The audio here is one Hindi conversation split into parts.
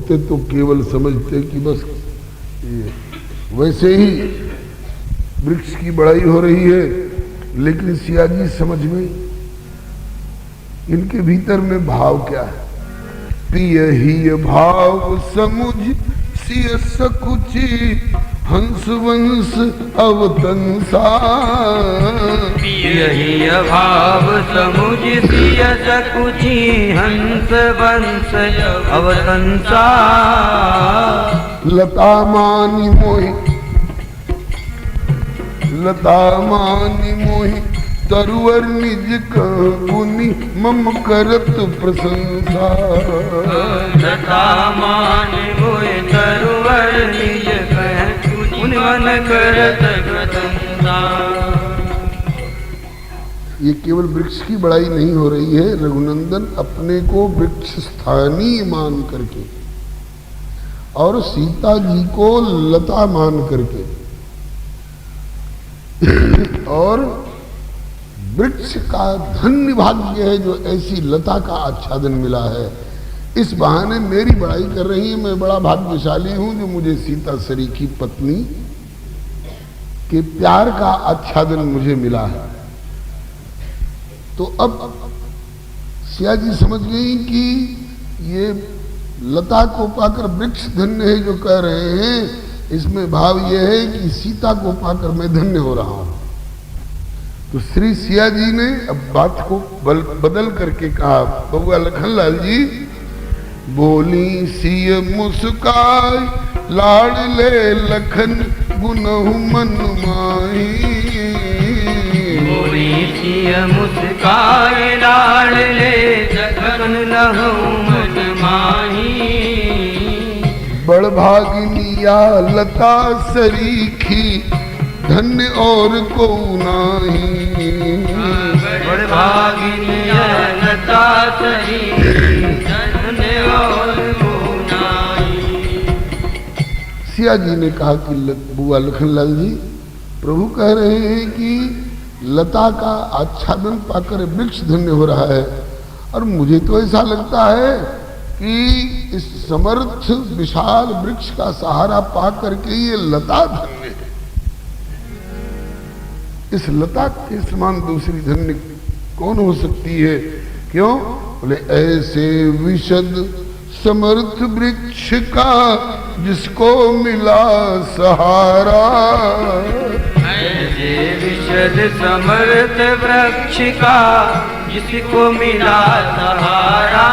होते तो केवल समझते कि बस वैसे ही वृक्ष की बड़ाई हो रही है, लेकिन सिया जी समझ में इनके भीतर में भाव क्या है। पिय ही भाव समुझ सिय सकुची हंस वंश अवतंसा। पिय ही भाव समुझ सिय सकुची हंस वंश अवतंसा। लता मानी मोहि तरुवर निज कुनि मम करत प्रशंसा। लता मानी मोहि तरुवर निज कुनि मन करत प्रशंसा। ये केवल वृक्ष की बड़ाई नहीं हो रही है, रघुनंदन अपने को वृक्ष स्थानीय मान करके और सीता जी को लता मान करके और वृक्ष का धन्य भाग्य है जो ऐसी लता का आच्छादन मिला है। इस बहाने मेरी बड़ाई कर रही है, मैं बड़ा भाग्यशाली हूं जो मुझे सीता सरी की पत्नी के प्यार का आच्छादन मुझे मिला है। तो अब सिया जी समझ गई कि ये लता को पाकर वृक्ष धन्य है जो कह रहे हैं, इसमें भाव यह है कि सीता को पाकर मैं धन्य हो रहा हूं। तो श्री सिया जी ने अब बात को बदल करके कहा, बबुआ लखनलाल जी बोली सिय मुस्काई लाडले लखन गुनहु मन माही। बोली सिय मुस्काई लाडले लखन गुनहु मन माही। बड़ भागिनिया लता सरीखी धन्य और को नाही। बड़ भागिनिया लता सरीखी धन्य और को नाही। सिया जी ने कहा कि बुआ लखनलाल जी, प्रभु कह रहे हैं कि लता का आच्छादन पाकर वृक्ष धन्य हो रहा है, और मुझे तो ऐसा लगता है कि इस समर्थ विशाल वृक्ष का सहारा पा करके ये लता धन्य है। इस लता के समान दूसरी धन्य कौन हो सकती है? क्यों? बोले ऐसे विशद समर्थ वृक्ष का जिसको मिला सहारा। ऐसे विशद समर्थ वृक्ष का जिसको मिला सहारा।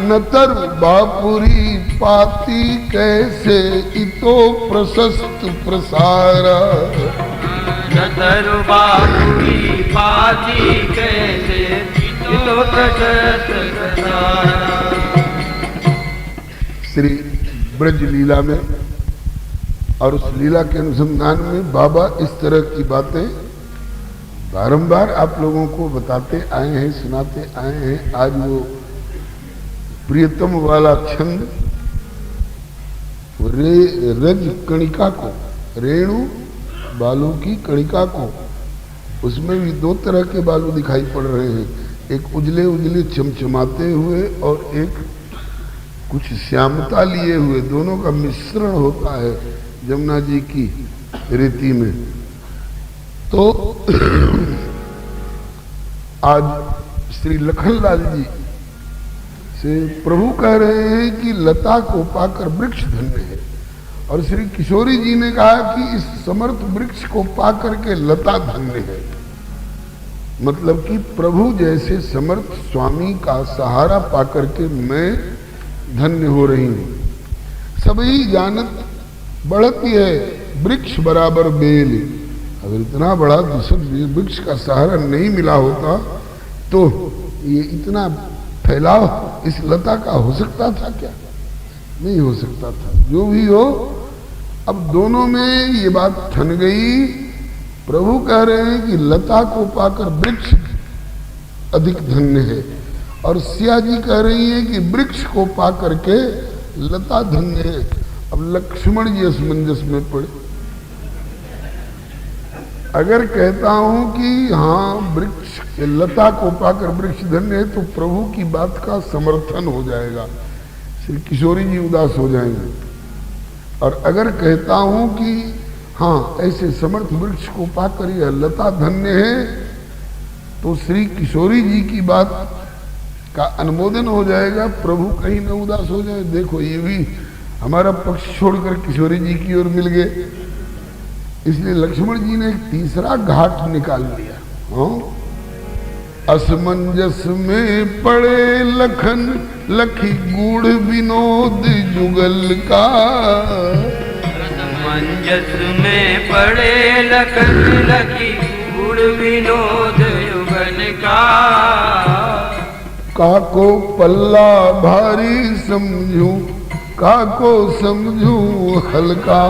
नतर बापुरी पाती कैसे इतो प्रशस्त प्रसारा। नतर बापुरी पाती कैसे इतो प्रशस्त प्रसारा। श्री ब्रज लीला में और उस लीला के अनुसंधान में बाबा इस तरह की बातें बारंबार आप लोगों को बताते आए हैं, सुनाते आए हैं। आज वो प्रियतम वाला छंद रज कणिका को, रेणु बालू की कणिका को, उसमें भी दो तरह के बालू दिखाई पड़ रहे हैं, एक उजले उजले चमचमाते हुए और एक कुछ श्यामता लिए हुए। दोनों का मिश्रण होता है जमुना जी की रेती में। तो आज श्री लखनलाल जी से प्रभु कह रहे हैं कि लता को पाकर वृक्ष धन्य है, और श्री किशोरी जी ने कहा कि इस समर्थ वृक्ष को पाकर के लता धन्य है। मतलब कि प्रभु जैसे समर्थ स्वामी का सहारा पाकर के मैं धन्य हो रही हूं। सभी जानत बढ़ती है वृक्ष बराबर बेल। अगर इतना बड़ा वृक्ष का सहारा नहीं मिला होता तो ये इतना फैलाव इस लता का हो सकता था क्या? नहीं हो सकता था। जो भी हो, अब दोनों में ये बात ठन गई। प्रभु कह रहे हैं कि लता को पाकर वृक्ष अधिक धन्य है, और सिया जी कह रही है कि वृक्ष को पाकर के लता धन्य है। अब लक्ष्मण जी असमंजस में पड़े। अगर कहता हूं कि हाँ वृक्ष लता को पाकर वृक्ष धन्य है, तो प्रभु की बात का समर्थन हो जाएगा। श्री किशोरी जी उदास हो जाएंगे। और अगर कहता हूं कि हाँ ऐसे समर्थ वृक्ष को पाकर यह लता धन्य है, तो श्री किशोरी जी की बात का अनुमोदन हो जाएगा, प्रभु कहीं न उदास हो जाए। देखो ये भी हमारा पक्ष छोड़कर किशोरी जी की ओर मिल गए। इसलिए लक्ष्मण जी ने एक तीसरा घाट निकाल लिया। हाँ, असमंजस में पड़े लखन लखी गूढ़ विनोद जुगल का। असमंजस में पड़े लखन लखी गूढ़ विनोद जुगल का। काको पल्ला भारी समझूं, काको समझूं हल्का।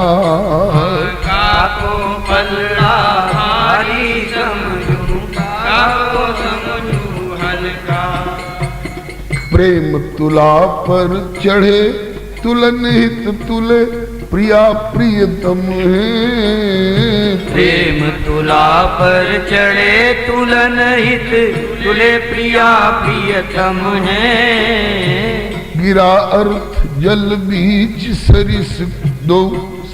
काको पल्ला भारी समझूं, काको समझूं हल्का। प्रेम तुला पर चढ़े तुलन हित तुले, प्रिया प्रियतम है। प्रेम तुला पर चढ़े तुलन हित तुले, प्रिया प्रियतम है। गिरा अर्थ जल बीच सरिस दो,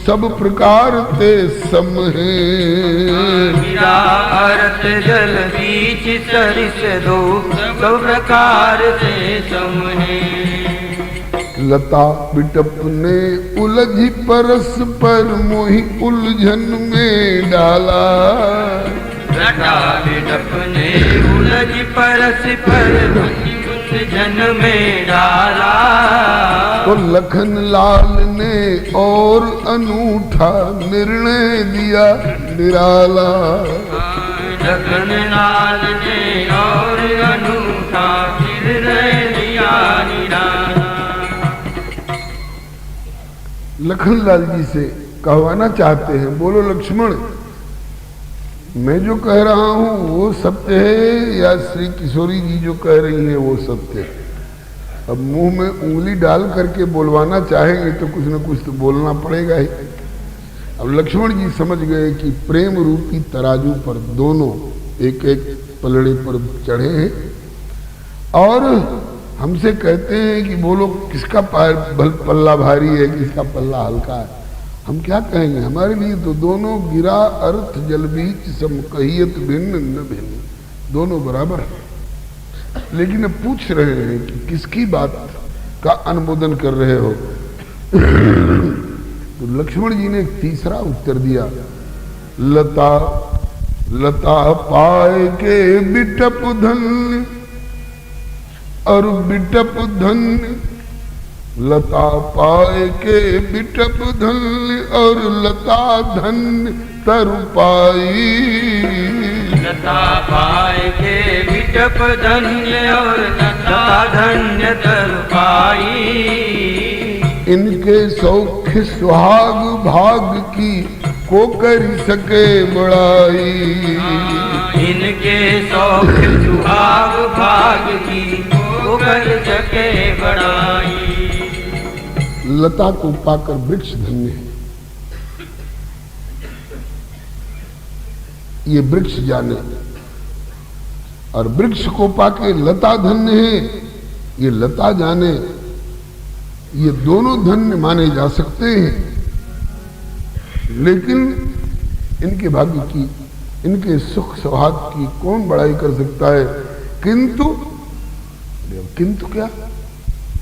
सब प्रकार ते सम है। गिरा अर्थ जल बीच सरिस दो, सब प्रकार से सम है। लता बिटप ने उलझी परस पर मोहि उलझन में डाला। लता बिटप ने उलझी परस पर मोहि उलझन में डाला। तो लखन लाल ने और अनूठा निर्णय दिया निराला। लखन लाल ने और अनूठा निर्णय दिया निराला। लखनलाल जी से कहवाना चाहते हैं, बोलो लक्ष्मण, मैं जो कह रहा हूं वो सत्य है या श्री किशोरी जी जो कह रही है वो सत्य है? अब मुंह में उंगली डाल करके बोलवाना चाहेंगे तो कुछ न कुछ तो बोलना पड़ेगा ही। अब लक्ष्मण जी समझ गए कि प्रेम रूपी तराजू पर दोनों एक एक पलड़े पर चढ़े हैं और हमसे कहते हैं कि बोलो किसका पल्ला भारी है, किसका पल्ला हल्का है। हम क्या कहेंगे? हमारे लिए तो दोनों गिरा अर्थ जल बीच सम कहियत भिन्न न भिन्न, दोनों बराबर है। लेकिन अब पूछ रहे हैं कि किसकी बात का अनुमोदन कर रहे हो? तो लक्ष्मण जी ने एक तीसरा उत्तर दिया, लता लता पाए के बिटप धन्य और बिटप धन्य। लता पाए के बिटप धन्य और लता धन्य तरु पाई। लता पाए के बिटप धन्य और लता धन्य तरु पाई। इनके सौख्य सुहाग भाग की को कर सके बड़ाई। इनके सौख्य सुहाग भाग की को कर सके बड़ाई। लता को पाकर वृक्ष धन्य है, ये वृक्ष जाने, और वृक्ष को पाके लता धन्य है, ये लता जाने। ये दोनों धन्य माने जा सकते हैं, लेकिन इनके भाग्य की, इनके सुख सौभाग्य की कौन बड़ाई कर सकता है? किंतु क्या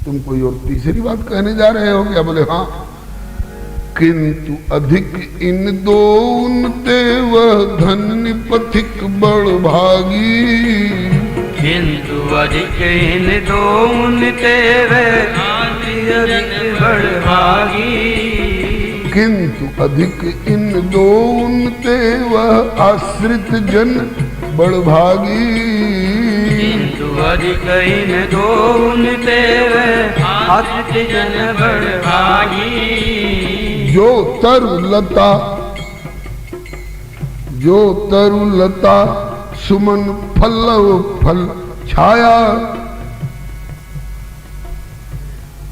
तुम कोई और तीसरी बात कहने जा रहे हो क्या? बोले हाँ, किंतु अधिक इन दो उनते वह धन्य पथिक बड़ भागी। किंतु अधिक इन दो उनते वह अधिक बड़ भागी। किंतु अधिक इन दो उनते वह आश्रित जन बड़ भागी। किंतु अधिक इन दो उनते वह आश्रित जन बड़ भागी। जो तरुलता सुमन फल्लव फल छाया।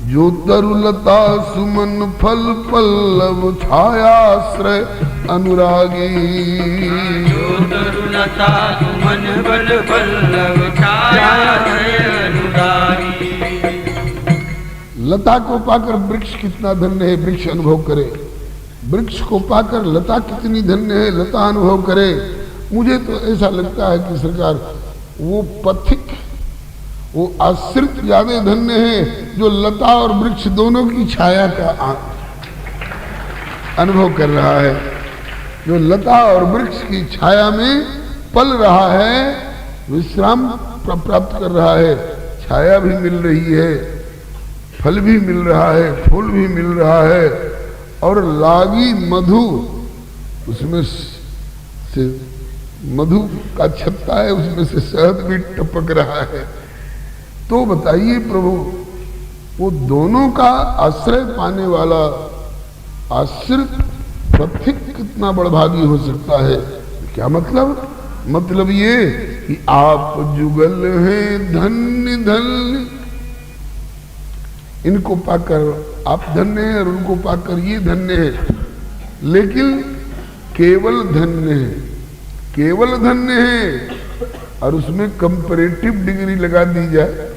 जो तरुलता सुमन फल पल्लव छायाश्रय अनुरागी। जो तरुलता सुमन फल पल्लव छायाश्रय अनुरागी। लता को पाकर वृक्ष कितना धन्य है, वृक्ष अनुभव करे। वृक्ष को पाकर लता कितनी धन्य है, लता अनुभव करे। मुझे तो ऐसा लगता है कि सरकार वो पथिक, वो आश्रित ज्यादा धन्य है जो लता और वृक्ष दोनों की छाया का अनुभव कर रहा है, जो लता और वृक्ष की छाया में पल रहा है, विश्राम प्राप्त कर रहा है, छाया भी मिल रही है, फल भी मिल रहा है, फूल भी मिल रहा है, और लागी मधु, उसमें से मधु का छत्ता है, उसमें से शहद भी टपक रहा है। तो बताइए प्रभु, वो दोनों का आश्रय पाने वाला आश्रित पथिक कितना बड़भागी हो सकता है। क्या मतलब? मतलब ये कि आप जुगल हैं धन्य धन्य, इनको पाकर आप धन्य हैं और उनको पाकर ये धन्य है, लेकिन केवल धन्य है, केवल धन्य है, और उसमें कंपैरेटिव डिग्री लगा दी जाए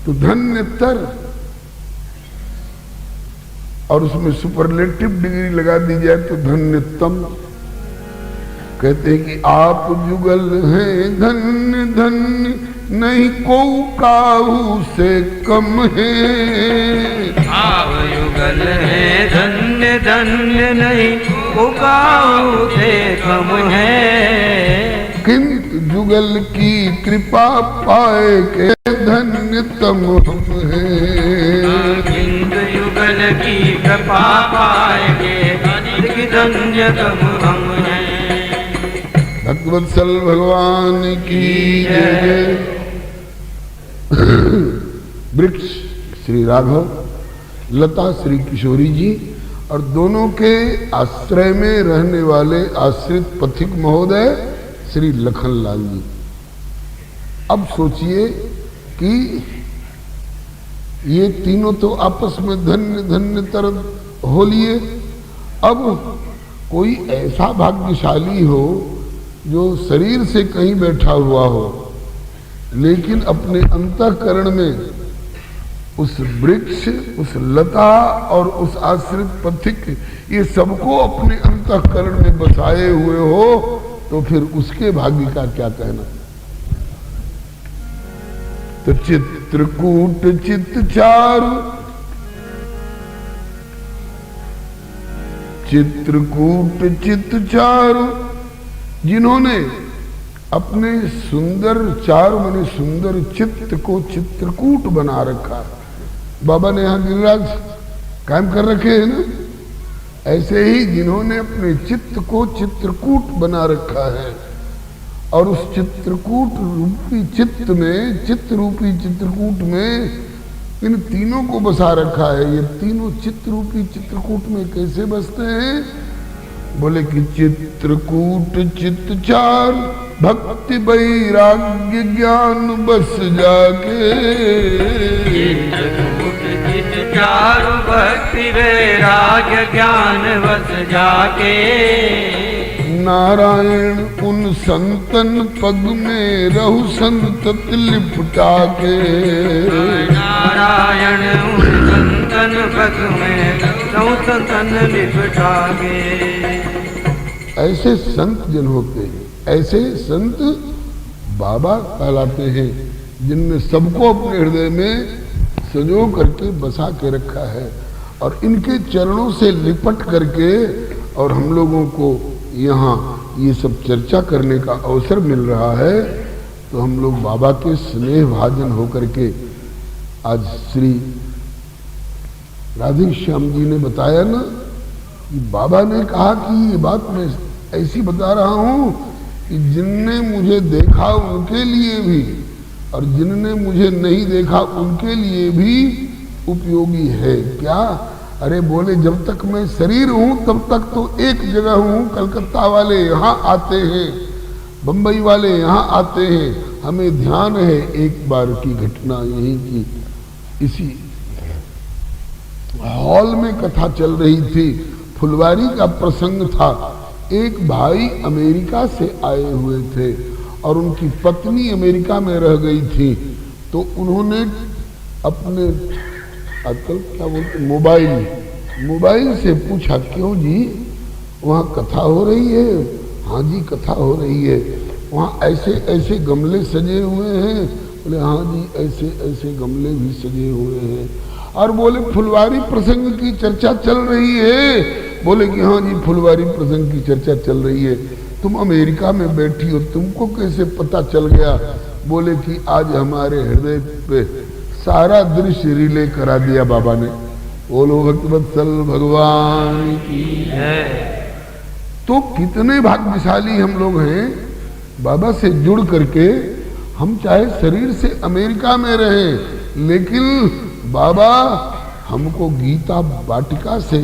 तो धन्यतर, और उसमें सुपरलेटिव डिग्री लगा दी जाए तो धन्यतम। कहते हैं कि आप जुगल हैं धन्य धन्य, नहीं को काहू से कम है। आप जुगल हैं धन्य धन्य, नहीं को काहू से कम है। किंतु जुगल की कृपा पाए के धन्यतम हम हैं। किंतु जुगल की कृपा पाए के धन्यतम हम हैं। भक्तवत्सल भगवान की जय। वृक्ष श्री राघव, लता श्री किशोरी जी, और दोनों के आश्रय में रहने वाले आश्रित पथिक महोदय श्री लखनलाल जी। अब सोचिए कि ये तीनों तो आपस में धन्य धन्य तर हो लिए। अब कोई ऐसा भाग्यशाली हो जो शरीर से कहीं बैठा हुआ हो, लेकिन अपने अंतःकरण में उस वृक्ष, उस लता और उस आश्रित पथिक, ये सबको अपने अंतःकरण में बसाए हुए हो, तो फिर उसके भाग्य का क्या कहना। तो चित्रकूट चित्त चारु, चित्रकूट चित्त चारु, जिन्होंने अपने सुंदर चारु माने सुंदर चित्त को चित्रकूट बना रखा। बाबा ने यहाँ गिरिराज कायम कर रखे हैं ना, ऐसे ही जिन्होंने अपने चित्त को चित्रकूट बना रखा है, और उस चित्रकूट रूपी चित्त में, चित्त रूपी चित्रकूट में इन तीनों को बसा रखा है। ये तीनों चित्त रूपी चित्रकूट में कैसे बसते हैं? बोले कि चित्रकूट चित्त चार, भक्ति वैराग्य ज्ञान बस जाके। चित्रकूट चित्त चार, भक्ति वैराग्य ज्ञान बस जाके। नारायण उन संतन पग में रहु संतत लिपटा के। नारायण उन संतन पग में रहु संतन लिपटा के। ऐसे संत जन होते हैं, ऐसे संत बाबा कहलाते हैं, जिनने सबको अपने हृदय में संजो करके बसा के रखा है, और इनके चरणों से लिपट करके और हम लोगों को यहाँ ये सब चर्चा करने का अवसर मिल रहा है। तो हम लोग बाबा के स्नेह भाजन होकर के, आज श्री राधे श्याम जी ने बताया ना कि बाबा ने कहा कि ये बात मैं ऐसी बता रहा हूँ कि जिनने मुझे देखा उनके लिए भी, और जिनने मुझे नहीं देखा उनके लिए भी उपयोगी है। क्या? अरे बोले, जब तक मैं शरीर हूं तब तक तो एक जगह हूं। कलकत्ता वाले यहाँ आते हैं, बंबई वाले यहाँ आते हैं। हमें ध्यान है एक बार की घटना यही की, इसी हॉल में कथा चल रही थी, फुलवारी का प्रसंग था। एक भाई अमेरिका से आए हुए थे और उनकी पत्नी अमेरिका में रह गई थी। तो उन्होंने अपने आजकल क्या बोलते मोबाइल से पूछा, क्यों जी वहाँ कथा हो रही है? हाँ जी कथा हो रही है। वहाँ ऐसे ऐसे गमले सजे हुए हैं? बोले हाँ जी ऐसे ऐसे गमले भी सजे हुए हैं। और बोले फुलवारी प्रसंग की चर्चा चल रही है? बोले कि हाँ जी फुलवारी प्रसंग की चर्चा चल रही है। तुम अमेरिका में बैठी हो, तुमको कैसे पता चल गया? बोले कि आज हमारे हृदय पे सारा दृश्य रिले करा दिया बाबा ने। बोलो भक्तवत्सल भगवान की है। तो कितने भाग्यशाली हम लोग हैं, बाबा से जुड़ करके। हम चाहे शरीर से अमेरिका में रहें, लेकिन बाबा हमको गीता वाटिका से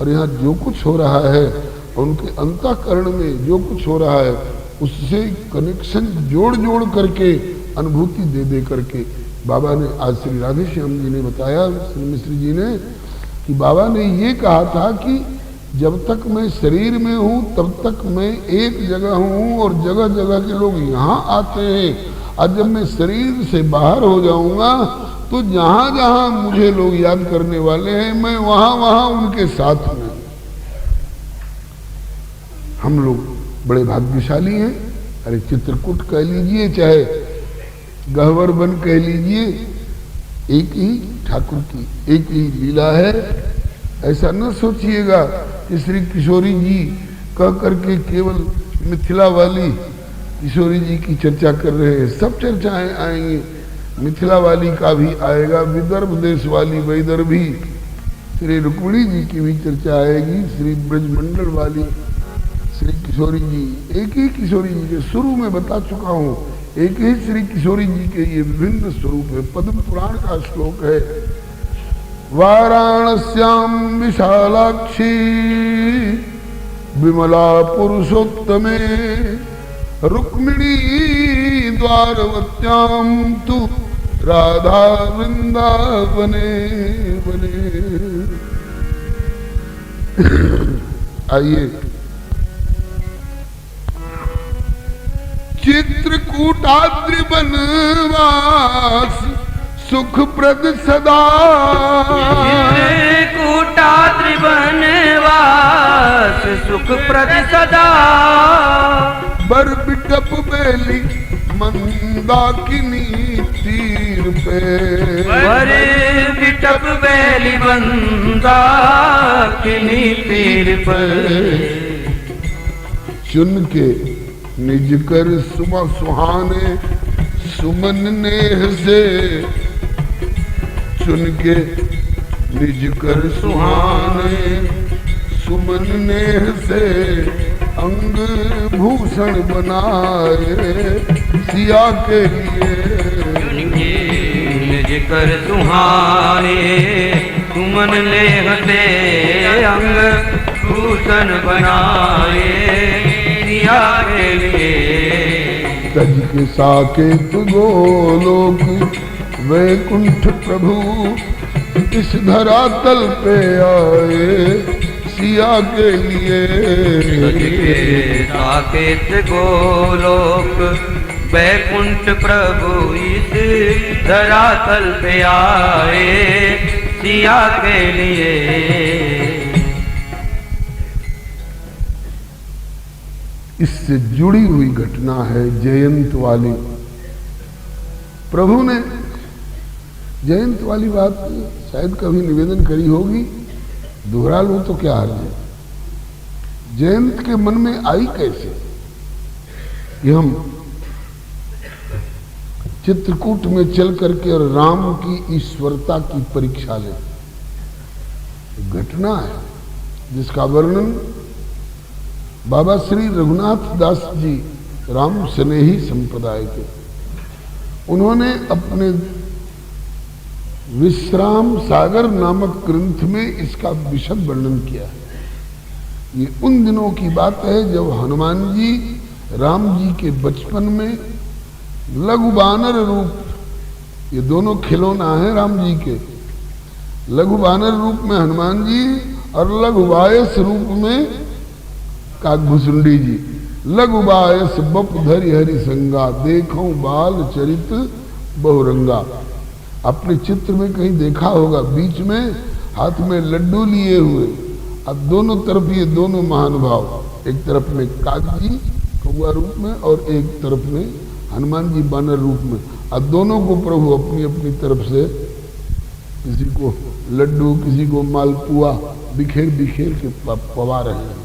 और यहाँ जो कुछ हो रहा है, उनके अंतःकरण में जो कुछ हो रहा है, उससे कनेक्शन जोड़ जोड़ करके अनुभूति दे दे करके बाबा ने, आज श्री राधे श्याम जी ने बताया, श्री मिश्र जी ने, कि बाबा ने ये कहा था कि जब तक मैं शरीर में हूँ तब तक मैं एक जगह हूँ और जगह जगह के लोग यहाँ आते हैं, और जब मैं शरीर से बाहर हो जाऊंगा तो जहाँ जहाँ मुझे लोग याद करने वाले हैं, मैं वहाँ वहाँ उनके साथ में। हम लोग बड़े भाग्यशाली हैं। अरे चित्रकूट कह लीजिए, चाहे गहवर बन कह लीजिए, एक ही ठाकुर की एक ही लीला है। ऐसा न सोचिएगा कि श्री किशोरी जी कह करके केवल मिथिला वाली किशोरी जी की चर्चा कर रहे हैं। सब चर्चाएं आएंगी, मिथिला वाली का भी आएगा, विदर्भ देश वाली वैदर्भी श्री रुक्मिणी जी की भी चर्चा आएगी, श्री ब्रजमंडल वाली श्री किशोरी जी, एक ही किशोरी जी के शुरू में बता चुका हूँ, एक ही श्री किशोरी जी के ये विभिन्न स्वरूप है। पद्म पुराण का श्लोक है, वाराणस्याम विशालाक्षी विमला पुरुषोत्तमे रुक्मिणी द्वारवत्याम तु राधा वृंदावने बने। आइए, चित्रकूटाद्रि बनवास सुखप्रद सदा, चित्रकूटाद्रि बनवास सुखप्रद सदा, बर बिटप बेली मंदाकिनी तीर पे, बर बिटप बेली मंदाकिनी तीर पर, चुन के निज कर सुहाने सुमन नेह से, चुन के निज कर सुहाने सुमन नेह से, अंग भूषण बनाए सिया के लिए। निज कर सुहाने सुमन नेह से, अंग भूषण बनाए सिया के लिए। तज के साकेत गोलोक वैकुंठ प्रभु इस धरातल पे आए सिया के लिए। साकेत गोलोक वैकुंठ प्रभु इस धरातल पे आए सिया के लिए। इससे जुड़ी हुई घटना है जयंत वाली। प्रभु ने जयंत वाली बात शायद कभी निवेदन करी होगी, दोहरा लो तो क्या हर्ज है। जयंत के मन में आई कैसे कि हम चित्रकूट में चल करके और राम की ईश्वरता की परीक्षा लें। घटना है जिसका वर्णन बाबा श्री रघुनाथ दास जी राम स्नेही संप्रदाय के, उन्होंने अपने विश्राम सागर नामक ग्रंथ में इसका विशद वर्णन किया है। ये उन दिनों की बात है जब हनुमान जी राम जी के बचपन में लघु बानर रूप, ये दोनों खिलौना है राम जी के, लघु बानर रूप में हनुमान जी और लघु बायस रूप में काकभुसुंडी जी। लघु बायस बप धरि हरि संगा, देखो बाल चरित बहुरंगा। अपने चित्र में कहीं देखा होगा, बीच में हाथ में लड्डू लिए हुए, अब दोनों तरफ ये दोनों महानुभाव, एक तरफ में काग जी कौआ रूप में और एक तरफ में हनुमान जी बानर रूप में, अब दोनों को प्रभु अपनी अपनी तरफ से किसी को लड्डू किसी को मालपुआ बिखेर बिखेर के पवा रहे हैं।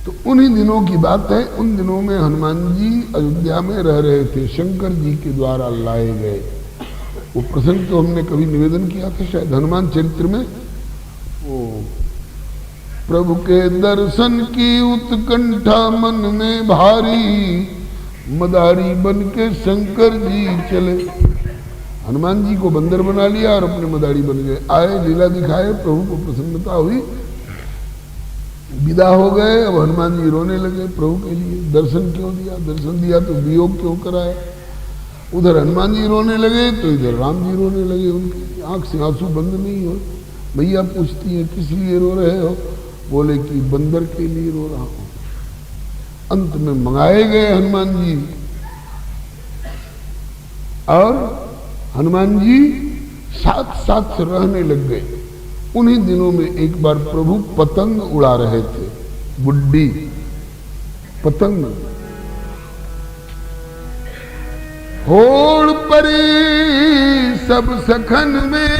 तो उन्हीं दिनों की बात है, उन दिनों में हनुमान जी अयोध्या में रह रहे थे, शंकर जी के द्वारा लाए गए। वो प्रसंग तो हमने कभी निवेदन किया था शायद हनुमान चरित्र में। वो प्रभु के दर्शन की उत्कंठा मन में भारी, मदारी बन के शंकर जी चले। हनुमान जी को बंदर बना लिया और अपने मदारी बन गए, आए लीला दिखाए, प्रभु को प्रसन्नता हुई, विदा हो गए। अब हनुमान जी रोने लगे प्रभु के लिए, दर्शन क्यों दिया, दर्शन दिया तो वियोग क्यों कराया। उधर हनुमान जी रोने लगे तो इधर राम जी रोने लगे, उनकी आंख से आंसू बंद नहीं हो। भैया पूछती है किस लिए रो रहे हो, बोले कि बंदर के लिए रो रहा हूं। अंत में मंगाए गए हनुमान जी, और हनुमान जी साथ साथ रहने लग गए। उन्हीं दिनों में एक बार प्रभु पतंग उड़ा रहे थे, बुड्डी पतंग, होड़ परी सब सखन में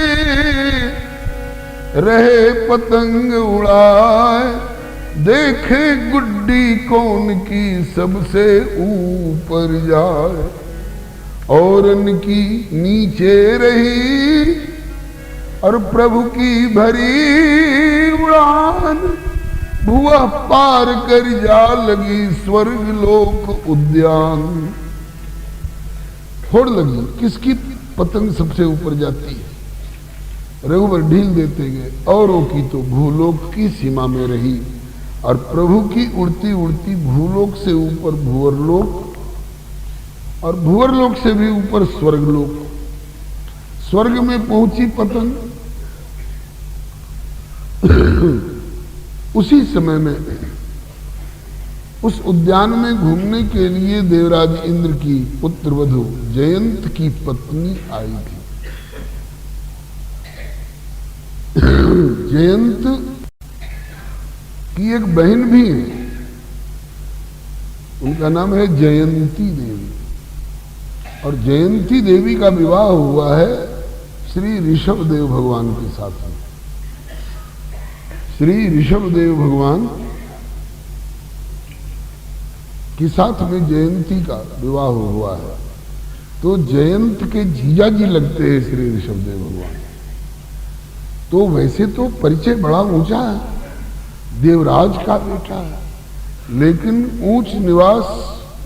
रहे पतंग उड़ाए, देखे गुड्डी कौन की सबसे ऊपर जाए, और इनकी नीचे रही और प्रभु की भरी उड़ान, भुआ पार कर जा लगी स्वर्ग लोक उद्यान। होड़ लगी, किसकी पतंग सबसे ऊपर जाती है, रघुवर ढील देते गए, औरों की तो भूलोक की सीमा में रही, और प्रभु की उड़ती उड़ती भूलोक से ऊपर भुवरलोक, और भुवरलोक से भी ऊपर स्वर्गलोक। स्वर्ग में पहुंची पतंग। उसी समय में उस उद्यान में घूमने के लिए देवराज इंद्र की पुत्रवधू जयंत की पत्नी आई थी। जयंत की एक बहन भी है, उनका नाम है जयंती देवी, और जयंती देवी का विवाह हुआ है श्री ऋषभदेव भगवान के साथ में। श्री ऋषभदेव भगवान के साथ में जयंती का विवाह हुआ है। तो जयंत के जीजा जी लगते हैं श्री ऋषभदेव भगवान। तो वैसे तो परिचय बड़ा ऊंचा है, देवराज का बेटा है, लेकिन ऊंच निवास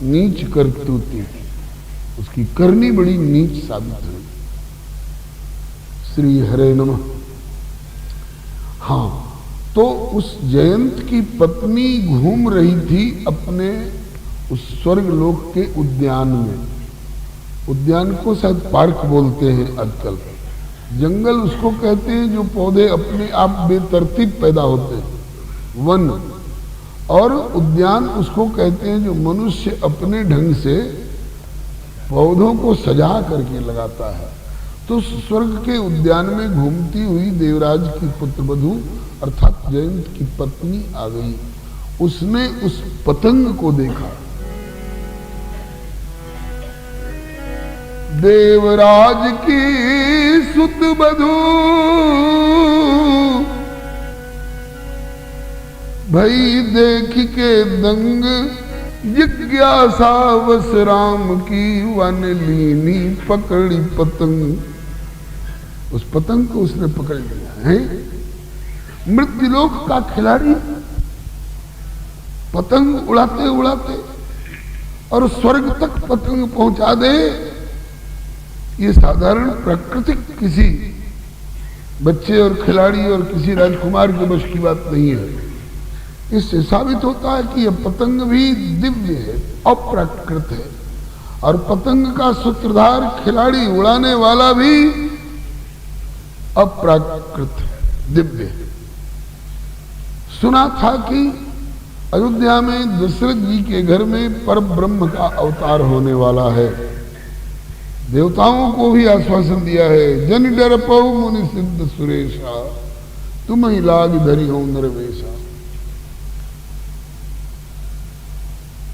नीच करतूती, उसकी करनी बड़ी नीच साबित हुई। श्री हरे नमः। हाँ, तो उस जयंत की पत्नी घूम रही थी अपने उस स्वर्गलोक के उद्यान में। उद्यान को शायद पार्क बोलते हैं आजकल, जंगल उसको कहते हैं जो पौधे अपने आप बेतरतीब पैदा होते हैं, वन। और उद्यान उसको कहते हैं जो मनुष्य अपने ढंग से पौधों को सजा करके लगाता है। तो स्वर्ग के उद्यान में घूमती हुई देवराज की पुत्रवधू अर्थात जयंत की पत्नी आ गई। उसने उस पतंग को देखा। देवराज की सुतवधू भई देख के दंग, जिज्ञासा वस राम की वन लीनी पकड़ी पतंग। उस पतंग को उसने पकड़ लिया है। मृत्युलोक का खिलाड़ी पतंग उड़ाते उड़ाते और स्वर्ग तक पतंग पहुंचा दे, ये साधारण प्राकृतिक किसी बच्चे और खिलाड़ी और किसी राजकुमार के बस की बात नहीं है। इससे साबित होता है कि यह पतंग भी दिव्य है, अप्राकृत है, और पतंग का सूत्रधार खिलाड़ी उड़ाने वाला भी अप्राकृत दिव्य है। सुना था कि अयोध्या में दशरथ जी के घर में पर ब्रह्म का अवतार होने वाला है। देवताओं को भी आश्वासन दिया है, जन डर पौ मुनि सिद्ध सुरेशा, तुम ही लाग धरी हो नरवेशा।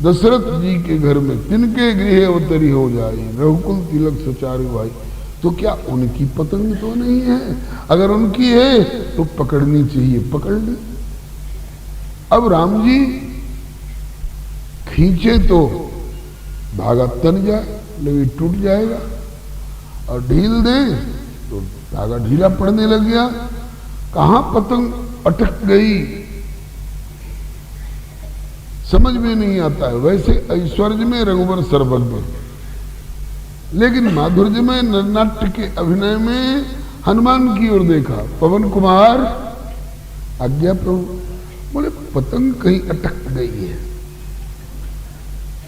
दशरथ जी के घर में तिनके गृह अवतरी हो जाई, रघुकुल तिलक सुचारु भाई। तो क्या उनकी पतंग तो नहीं है? अगर उनकी है तो पकड़नी चाहिए, पकड़ ली। अब राम जी खींचे तो धागा तन जाए, लेकिन टूट जाएगा, और ढील दें तो धागा ढीला पड़ने लग गया। कहां पतंग अटक गई समझ में नहीं आता है। वैसे ऐश्वर्य में रघुवर सर्वज्ञ, लेकिन माधुर्य में नरनाट्य के अभिनय में हनुमान की ओर देखा। पवन कुमार आज्ञा प्रभु। बोले पतंग कहीं अटक गई है।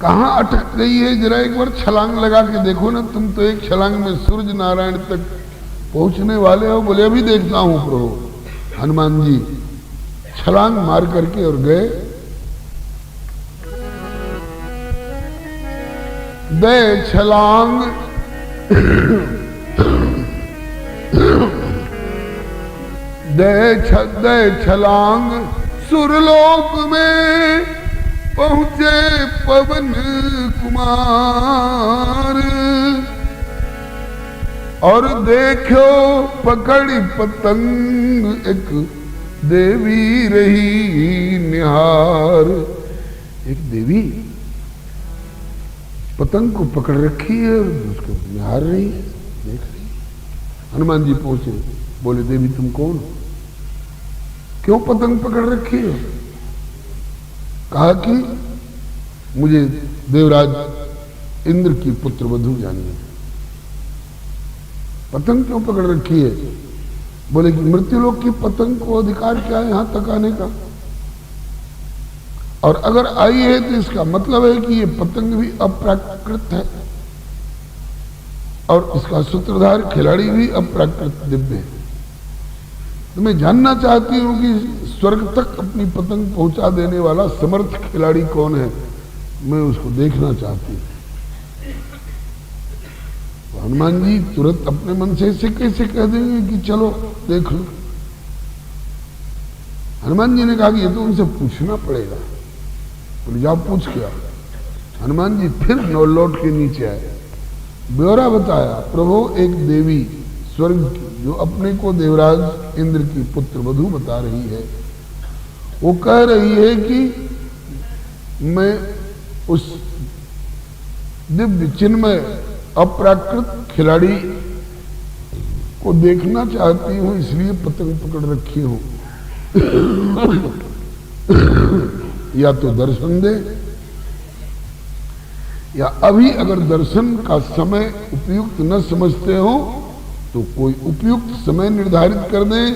कहां अटक गई है? जरा एक बार छलांग लगा के देखो ना, तुम तो एक छलांग में सूर्य नारायण तक पहुंचने वाले हो। बोले अभी देखता हूं प्रभु। हनुमान जी छलांग मार करके और गए। दे छलांग दे छलांग सुरलोक में पहुंचे पवन कुमार, और देखो पकड़ी पतंग एक देवी रही निहार। एक देवी पतंग को पकड़ रखी है और उसको निहार रही है, देख रही है। हनुमान जी पहुंचे, बोले देवी तुम कौन हो? क्यों पतंग पकड़ रखी है? कहा कि मुझे देवराज इंद्र की पुत्र वधू जाननी है। पतंग क्यों पकड़ रखी है? बोले कि मृत्युलोक की पतंग को अधिकार क्या है यहां तक आने का, और अगर आई है तो इसका मतलब है कि ये पतंग भी अप्राकृत है, और इसका सूत्रधार खिलाड़ी भी अप्राकृत दिव्य है। तो मैं जानना चाहती हूं कि स्वर्ग तक अपनी पतंग पहुंचा देने वाला समर्थ खिलाड़ी कौन है, मैं उसको देखना चाहती हूं। तो हनुमान जी तुरंत अपने मन से ऐसे कैसे कह देंगे कि चलो देख लो। हनुमान जी ने कहा कि ये तो उनसे पूछना पड़ेगा। बोले जाओ पूछ के आओ। हनुमान जी फिर लौट के नीचे आए, ब्यौरा बताया। प्रभु एक देवी स्वर्ग की जो अपने को देवराज इंद्र की पुत्र वधू बता रही है, वो कह रही है कि मैं उस दिव्य चिन्मय अप्राकृत खिलाड़ी को देखना चाहती हूं, इसलिए पतंग पकड़ रखी हूं। या तो दर्शन दे, या अभी अगर दर्शन का समय उपयुक्त न समझते हो तो कोई उपयुक्त समय निर्धारित कर दें,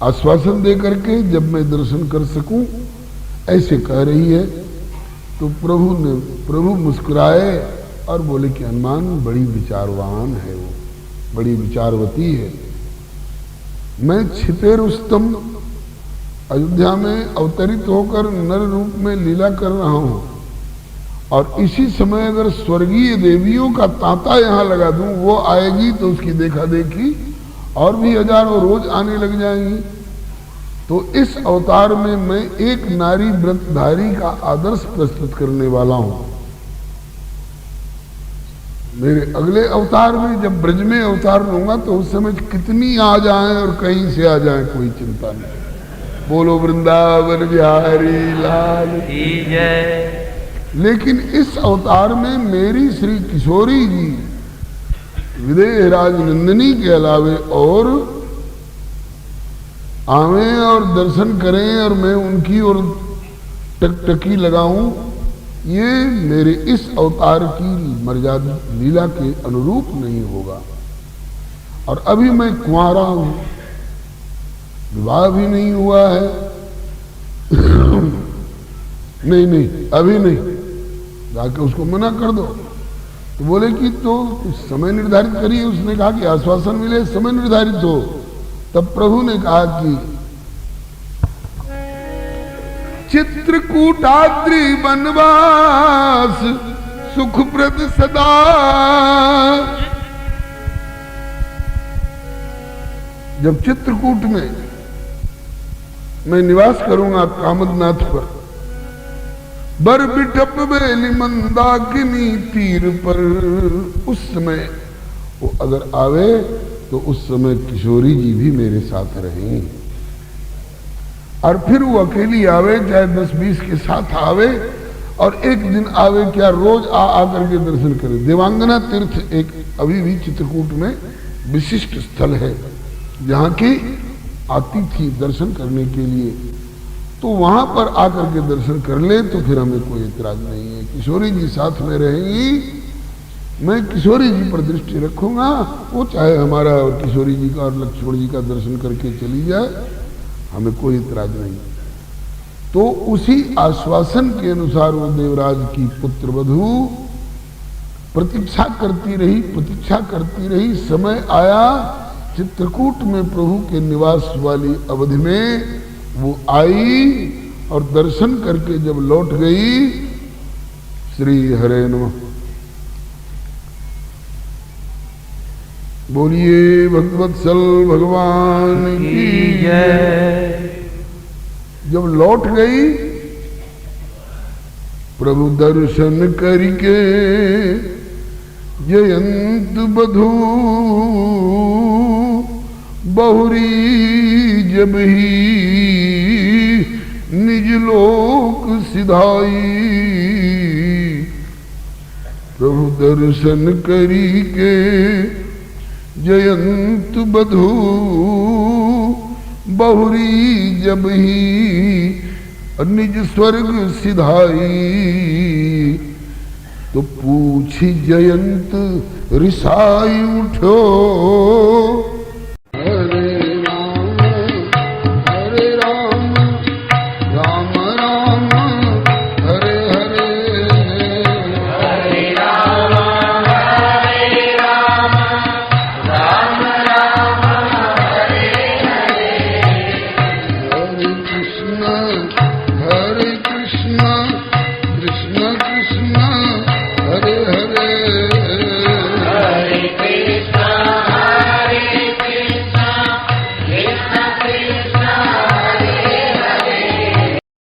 आश्वासन दे करके, जब मैं दर्शन कर सकूं, ऐसे कह रही है। तो प्रभु मुस्कुराए और बोले कि हनुमान बड़ी विचारवान है, वो बड़ी विचारवती है। मैं छिपे रुस्तम अयोध्या में अवतरित होकर नर रूप में लीला कर रहा हूं, और इसी समय अगर स्वर्गीय देवियों का तांता यहां लगा दूं, वो आएगी तो उसकी देखा देखी और भी हजारों रोज आने लग जाएंगी। तो इस अवतार में मैं एक नारी व्रतधारी का आदर्श प्रस्तुत करने वाला हूं। मेरे अगले अवतार में जब ब्रज में अवतार लूंगा तो उस समय कितनी आ जाएं और कहीं से आ जाएं कोई चिंता नहीं। बोलो वृंदावन बिहारी लाल की जय। लेकिन इस अवतार में मेरी श्री किशोरी जी विदेह राज नंदिनी के अलावे और आवें और दर्शन करें और मैं उनकी ओर टकटकी लगाऊं, ये मेरे इस अवतार की मर्यादा लीला के अनुरूप नहीं होगा। और अभी मैं कुंवारा हूं, विवाह भी नहीं हुआ है। नहीं नहीं अभी नहीं, जाके उसको मना कर दो। तो बोले कि तो कुछ समय निर्धारित करिए। उसने कहा कि आश्वासन मिले, समय निर्धारित हो। तब प्रभु ने कहा कि चित्रकूटाद्रि वनवास सुखप्रद सदा। जब चित्रकूट में मैं निवास करूंगा कामदनाथ पर, बर बिटप बेली मंदाकिनी तीर पर, उस समय वो अगर आवे तो उस समय किशोरी जी भी मेरे साथ रहें। और फिर वो अकेली आवे, चाहे 10-20 के साथ आवे, और एक दिन आवे क्या, रोज आकर के दर्शन करे। देवांगना तीर्थ एक अभी भी चित्रकूट में विशिष्ट स्थल है जहाँ की आती थी दर्शन करने के लिए, तो वहां पर आकर के दर्शन कर ले तो फिर हमें कोई इतराज नहीं है। किशोरी जी साथ में रहेंगी, मैं किशोरी जी पर दृष्टि रखूंगा, वो चाहे हमारा और किशोरी जी का और लक्ष्मण जी का दर्शन करके चली जाए, हमें कोई इतराज नहीं। तो उसी आश्वासन के अनुसार वो देवराज की पुत्र वधू प्रतीक्षा करती रही। समय आया, चित्रकूट में प्रभु के निवास वाली अवधि में वो आई और दर्शन करके जब लौट गई, श्री हरे नमः। बोलिए भगवत्सल भगवान की जय। जब लौट गई, प्रभु दर्शन करके जयंत बधू बहुरी जब ही निज लोक सिधाई। प्रभु दर्शन करी के जयंत बधू बहुरी जब ही निज स्वर्ग सिधाई। तो पूछी जयंत रिसाई उठो, Krishna Krishna Krishna Krishna